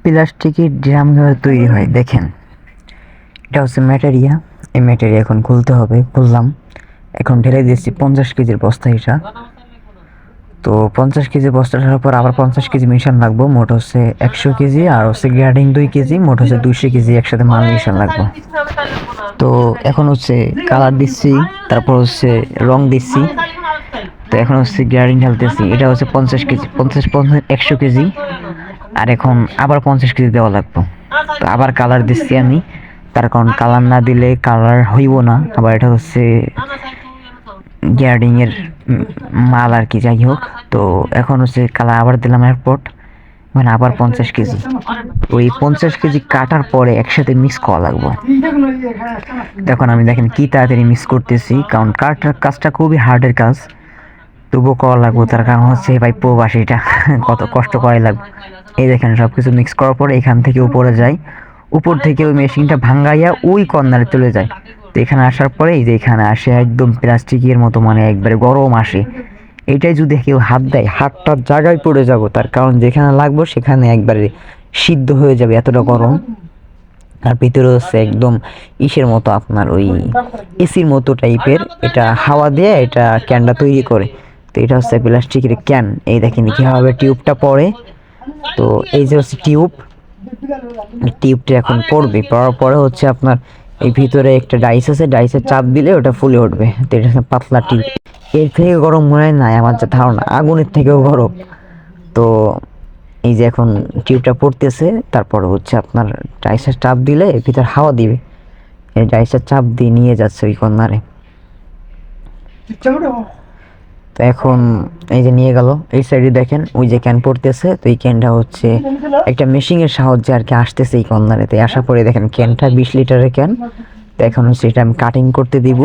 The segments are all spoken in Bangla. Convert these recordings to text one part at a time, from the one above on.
প্লাস্টিকের ড্রাম কিভাবে তৈরি হয় দেখেন। এটা হচ্ছে ম্যাটেরিয়া। এই ম্যাটেরিয়া এখন খুলতে হবে, খুললাম। এখন ঢেলে দিয়েছি 50 কেজির বস্তা এটা। তো 50 কেজি বস্তা ঢালার পর আবার 50 কেজি মিশান লাগবো। মোট হচ্ছে 100 কেজি, আর হচ্ছে গ্রেডিং 2 কেজি, মোট হচ্ছে 200 কেজি একসাথে মাল মিশান লাগবো। তো এখন হচ্ছে কালার দিচ্ছি, তারপর হচ্ছে রং দিচ্ছি। তো এখন হচ্ছে গ্রেডিং ঢালতেছি। এটা হচ্ছে 50 কেজি, 50 100 কেজি, আর এখন আবার 50 কেজি দেওয়া লাগবে। তো আবার কালার দিচ্ছি আমি, তার কারণ কালার না দিলে কালার হইব না। আবার এটা হচ্ছে গ্রেডিং এর মাল আর কি, যাই হোক। তো এখন হচ্ছে কালার আবার দিলাম এয়ারপোর্ট, মানে আবার 50 কেজি। ওই 50 কেজি কাটার পরে একসাথে মিক্স করা লাগবে। তখন আমি দেখেন কি তাড়াতাড়ি মিক্স করতেছি, কারণ কাটার কাজটা খুবই হার্ডের কাজ, তবুও করা লাগবে। তার কারণ হচ্ছে ভাই প্রবাসীটা কত কষ্ট করাই লাগবে। এই দেখেন সবকিছু মিক্স করার পরে এখান থেকে উপরে যায়, উপর থেকে ওই মেশিনটা ভাঙ্গাইয়া ওই কর্নারে চলে যায়। তো এখানে আসার পরে এই যে এখানে আসে একদম প্লাস্টিকের মতো, মানে একবারে গরম আসে। এটাই যদি কেউ হাত দেয়, হাতটার জায়গায় পড়ে যাব, তার কারণ যেখানে লাগবে সেখানে একবারে সিদ্ধ হয়ে যাবে, এতটা গরম। আর ভিতরে হচ্ছে একদম ইসের মতো, আপনার ওই এসির মতো টাইপের। এটা হাওয়া দিয়ে এটা ক্যানটা তৈরি করে। তো এটা হচ্ছে প্লাস্টিকের ক্যান। এই দেখেন কীভাবে টিউবটা পড়ে। তো এই যে হচ্ছে টিউব, টিউবটা এখন পড়বে, পড়ার পরে হচ্ছে আপনার এই ভিতরে একটা ডাইস আছে, ডাইসের চাপ দিলে ওটা ফুলে উঠবে। তো এটা পাতলা টিউব। এর থেকে গরম মনে হয় না আমার যা ধারণা, আগুনের থেকেও গরম। তো এই যে এখন টিউবটা পড়তেছে, তারপর হচ্ছে আপনার ডাইসের চাপ দিলে ভিতরে হাওয়া দিবে। এই ডাইসের চাপ দিয়ে নিয়ে যাচ্ছে ওই কর্নারে। তো এখন এই যে নিয়ে গেল, এই সাইডে দেখেন ওই যে ক্যান পড়তেছে। তো এই ক্যানটা হচ্ছে একটা মেশিনের সাহায্যে আর কি আসতেছে এই কর্নারে। তো আসার পরে দেখেন ক্যানটা 20 লিটারের ক্যান। তো এখন হচ্ছে এটা আমি কাটিং করতে দিব,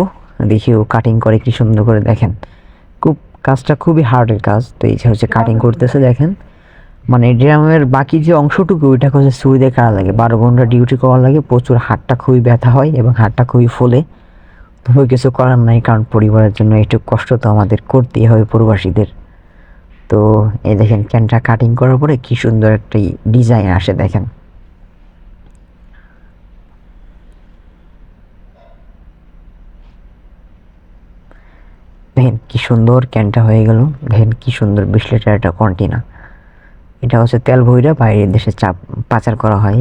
দেখি ও কাটিং করে কি সুন্দর করে। দেখেন খুব কাজটা খুবই হার্ডের কাজ। তো এই যে হচ্ছে কাটিং করতেছে দেখেন, মানে ড্রামের বাকি যে অংশটুকু ওইটা হচ্ছে সুই দিয়ে কাটা লাগে। 12 ঘন্টা ডিউটি করা লাগে, প্রচুর হাতটা খুবই ব্যথা হয় এবং হাতটা খুবই ফোলে। তবে কিছু করার নাই, কারণ পরিবারের জন্য একটু কষ্ট তো আমাদের করতেই হবে প্রবাসীদের। তো এই দেখেন ক্যানটা কাটিং করার পরে কি সুন্দর একটা ডিজাইন আসে দেখেন। দেখেন কি সুন্দর ক্যানটা হয়ে গেল। দেখেন কি সুন্দর 20 লিটার একটা কন্টেনার। এটা হচ্ছে তেল ভইরা বাইরের দেশে চাপ পাচার করা হয়।